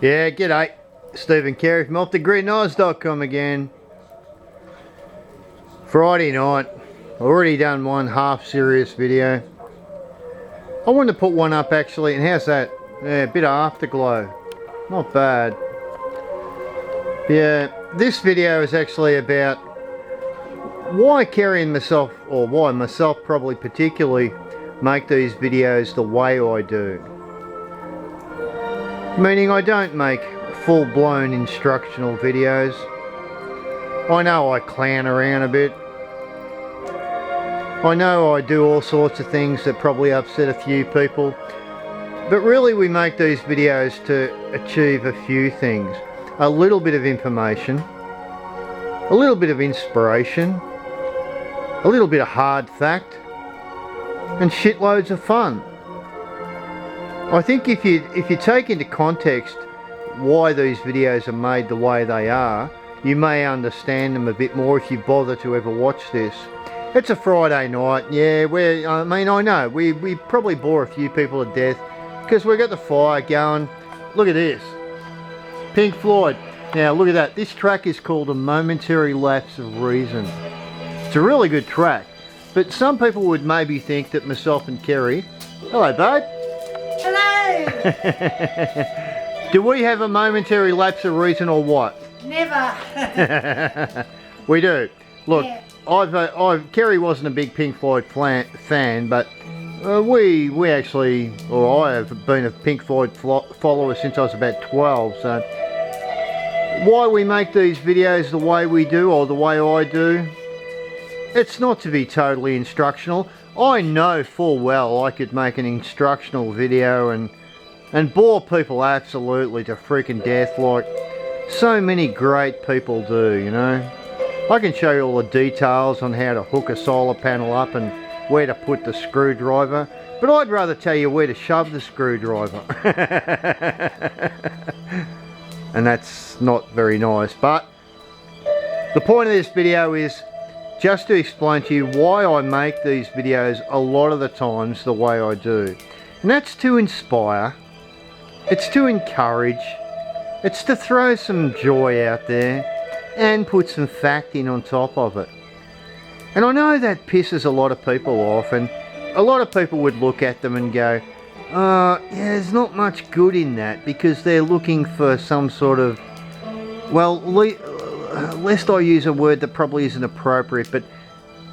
Yeah, g'day. Stephen Carey from OffTheGridNoz.com again. Friday night. Already done one half serious video. I wanted to put one up actually, and how's that? Yeah, a bit of afterglow. Not bad. Yeah, this video is actually about why Carey and myself, or why myself probably particularly, make these videos the way I do. Meaning I don't make full-blown instructional videos. I know I clown around a bit. I know I do all sorts of things that probably upset a few people. But really we make these videos to achieve a few things. A little bit of information, a little bit of inspiration, a little bit of hard fact, and shitloads of fun. I think if you take into context why these videos are made the way they are, you may understand them a bit more if you bother to ever watch this. It's a Friday night, yeah, I know, we probably bore a few people to death because we've got the fire going. Look at this. Pink Floyd. Now look at that. This track is called A Momentary Lapse of Reason. It's a really good track, but some people would maybe think that myself and Carey... Hello, babe. Hello! Do we have a momentary lapse of reason or what? Never. We do. Look, yeah. Carey wasn't a big Pink Floyd fan, but we actually, or I have been a Pink Floyd follower since I was about 12, so why we make these videos the way we do, or the way I do, it's not to be totally instructional. I know full well I could make an instructional video and bore people absolutely to freaking death like so many great people do, you know. I can show you all the details on how to hook a solar panel up and where to put the screwdriver, but I'd rather tell you where to shove the screwdriver. And that's not very nice, but the point of this video is just to explain to you why I make these videos a lot of the times the way I do. And that's to inspire, it's to encourage, it's to throw some joy out there and put some fact in on top of it. And I know that pisses a lot of people off, and a lot of people would look at them and go, yeah, there's not much good in that, because they're looking for some sort of, well, lest I use a word that probably isn't appropriate, but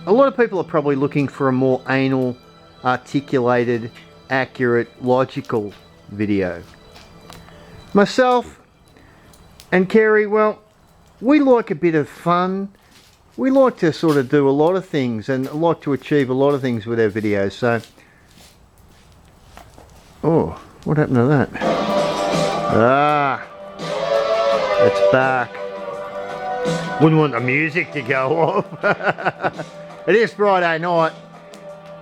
a lot of people are probably looking for a more anal, articulated, accurate, logical video. Myself and Carey, well, we like a bit of fun. We like to sort of do a lot of things and like to achieve a lot of things with our videos, so... Oh, what happened to that? Ah, it's back. Wouldn't want the music to go off. It is Friday night.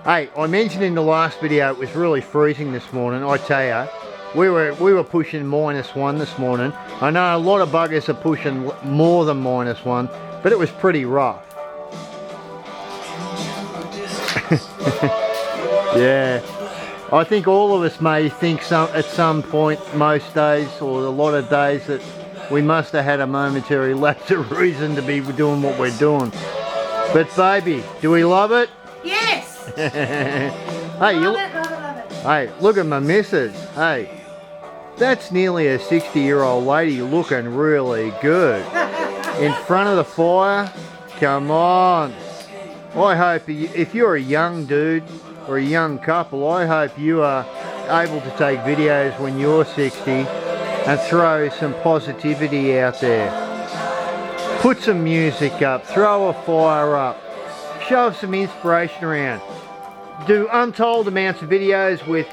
Hey, I mentioned in the last video it was really freezing this morning. I tell you, we were pushing -1 this morning. I know a lot of buggers are pushing more than -1, but it was pretty rough. Yeah, I think all of us may think at some point, most days or a lot of days, that we must have had a momentary lapse of reason to be doing what we're doing. But baby, do we love it? Yes! Hey, love it. Hey, look at my missus. Hey, that's nearly a 60-year-old lady looking really good. In front of the fire, come on. I hope if you're a young dude or a young couple, I hope you are able to take videos when you're 60 and throw some positivity out there. Put some music up, throw a fire up, shove some inspiration around. Do untold amounts of videos with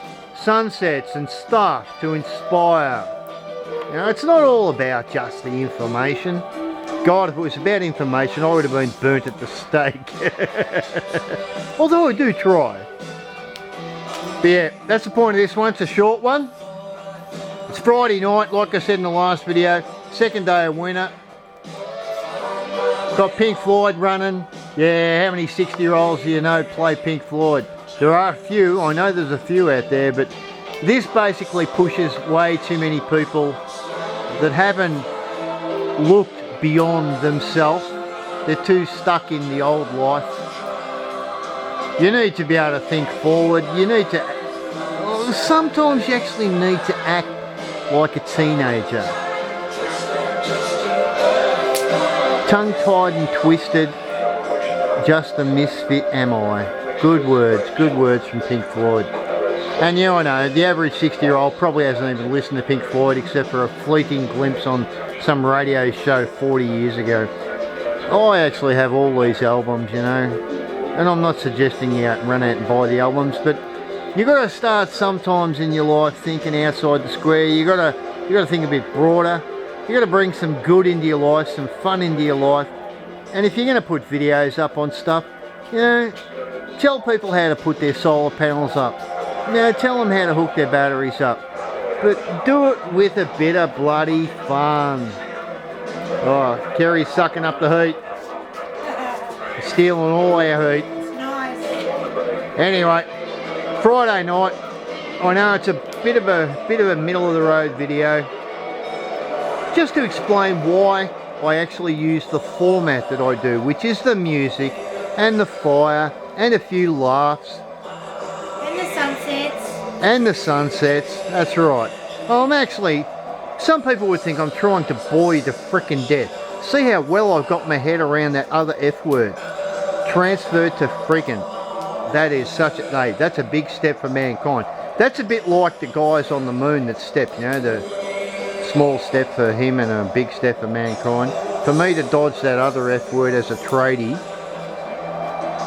sunsets and stuff to inspire. You know, it's not all about just the information. God, if it was about information, I would have been burnt at the stake. Although I do try. But yeah, that's the point of this one. It's a short one. It's Friday night, like I said in the last video. Second day of winter. Got Pink Floyd running. Yeah, how many 60-year-olds do you know play Pink Floyd? There are a few. I know there's a few out there, but this basically pushes way too many people that haven't looked beyond themselves. They're too stuck in the old life. You need to be able to think forward. You need to, sometimes you actually need to act like a teenager. Tongue-tied and twisted, just a misfit am I. Good words from Pink Floyd. And yeah, I know, the average 60-year-old probably hasn't even listened to Pink Floyd except for a fleeting glimpse on some radio show 40 years ago. I actually have all these albums, you know, and I'm not suggesting you run out and buy the albums, but you got to start sometimes in your life thinking outside the square. You got to think a bit broader. You got to bring some good into your life, some fun into your life. And if you're going to put videos up on stuff, you know, tell people how to put their solar panels up. You know, tell them how to hook their batteries up. But do it with a bit of bloody fun. Oh, Kerry's sucking up the heat. Stealing all our heat. It's nice. Anyway, Friday night. I know it's a bit of a middle of the road video. Just to explain why I actually use the format that I do, which is the music and the fire and a few laughs. And the sunsets. And the sunsets, that's right. I'm actually, some people would think I'm trying to bore you to frickin' death. See how well I've got my head around that other F word. Transferred to frickin'. That is such a, hey, that's a big step for mankind. That's a bit like the guys on the moon that stepped, you know, the small step for him and a big step for mankind. For me to dodge that other F word as a tradie,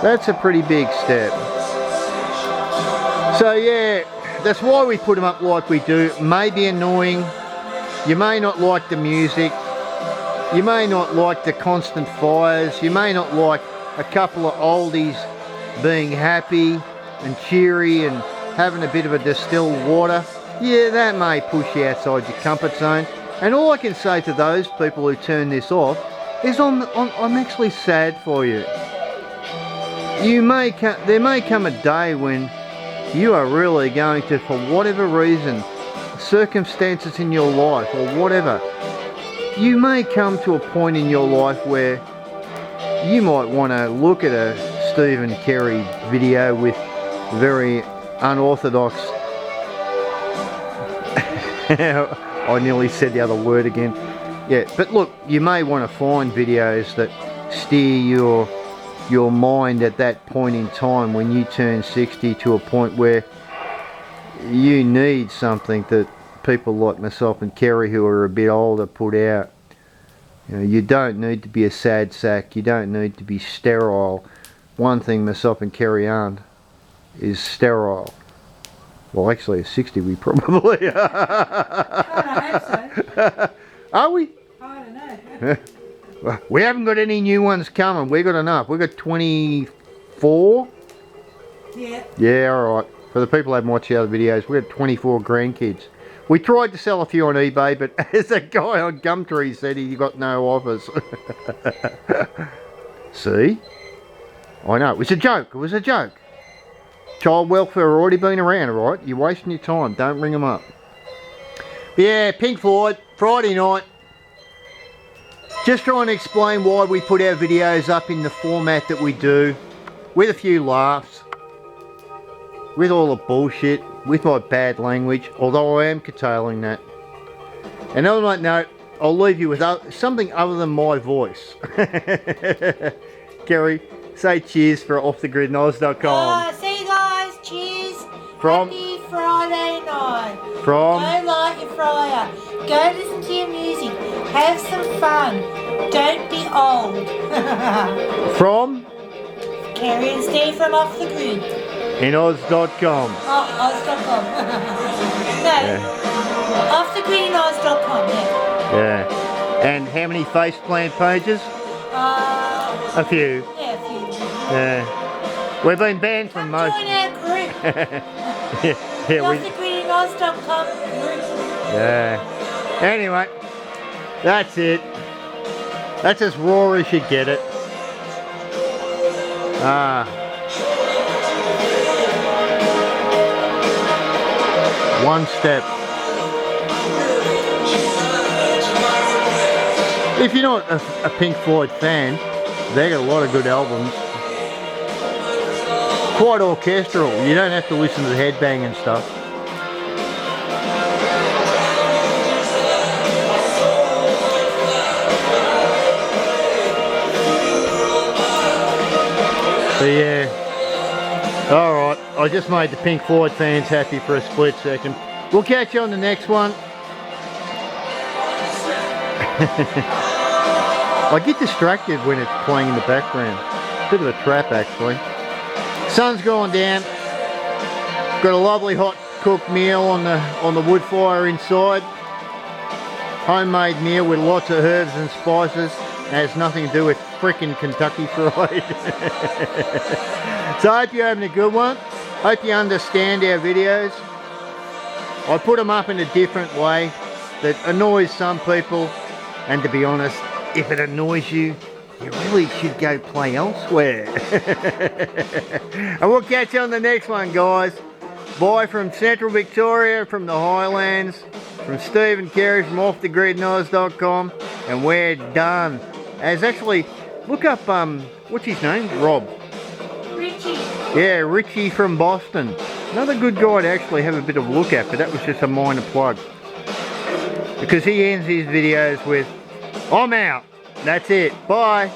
that's a pretty big step. So yeah, that's why we put them up like we do. It may be annoying. You may not like the music. You may not like the constant fires. You may not like a couple of oldies being happy and cheery and having a bit of a distilled water. Yeah, that may push you outside your comfort zone. And all I can say to those people who turn this off is I'm actually sad for you. There may come a day when you are really going to, for whatever reason, circumstances in your life or whatever, you may come to a point in your life where you might want to look at a Stephen Kerry video with very unorthodox I nearly said the other word again. Yeah, but look, you may want to find videos that steer your mind at that point in time when you turn 60 to a point where you need something that people like myself and Kerry who are a bit older put out. You know, you don't need to be a sad sack. You don't need to be sterile. One thing myself and Kerry aren't is sterile. Well, actually, at 60 we probably are. I hope so. Are we? I don't know. Well, we haven't got any new ones coming. We've got enough. We've got 24. Yeah. Yeah, alright. For the people who haven't watched the other videos, we've got 24 grandkids. We tried to sell a few on eBay, but as a guy on Gumtree said, he got no offers. See? I know, it was a joke. It was a joke. Child welfare already been around, alright? You're wasting your time. Don't ring them up. But yeah, Pink Floyd, Friday night. Just trying to explain why we put our videos up in the format that we do. With a few laughs. With all the bullshit. With my bad language. Although I am curtailing that. And on that note, I'll leave you with something other than my voice. Kerry, say cheers for offthegridnoz.com. See you guys. Cheers. From? Happy Friday night. From? Go light your fryer. Go listen to your music. Have some fun. Don't be old. From? Kerry and Steve from Off the Grid. In Oz.com. Oh, Oz.com. No. Yeah. Offthegridnoz.com, yeah. Yeah. And how many faceplant pages? A few. Yeah, a few. Yeah. We've been banned from most. Join our group. Yeah. Offthegridnoz.com group. Yeah. Anyway, that's it. That's as raw as you get it. One step. If you're not a Pink Floyd fan, they got a lot of good albums. Quite orchestral. You don't have to listen to the headbang and stuff. But yeah, alright, I just made the Pink Floyd fans happy for a split second. We'll catch you on the next one. I get distracted when it's playing in the background. Bit of a trap actually. Sun's going down. Got a lovely hot cooked meal on the wood fire inside. Homemade meal with lots of herbs and spices. Has nothing to do with frickin' Kentucky Fried. So I hope you're having a good one. Hope you understand our videos. I put them up in a different way that annoys some people, and to be honest, if it annoys you, you really should go play elsewhere. And we'll catch you on the next one, guys. Bye from Central Victoria, from the Highlands, from Stephen Carey from offthegridnoise.com, and we're done. As actually, look up, what's his name? Rob. Richie. Yeah, Richie from Boston. Another good guy to actually have a bit of a look at, but that was just a minor plug. Because he ends his videos with, I'm out. That's it. Bye.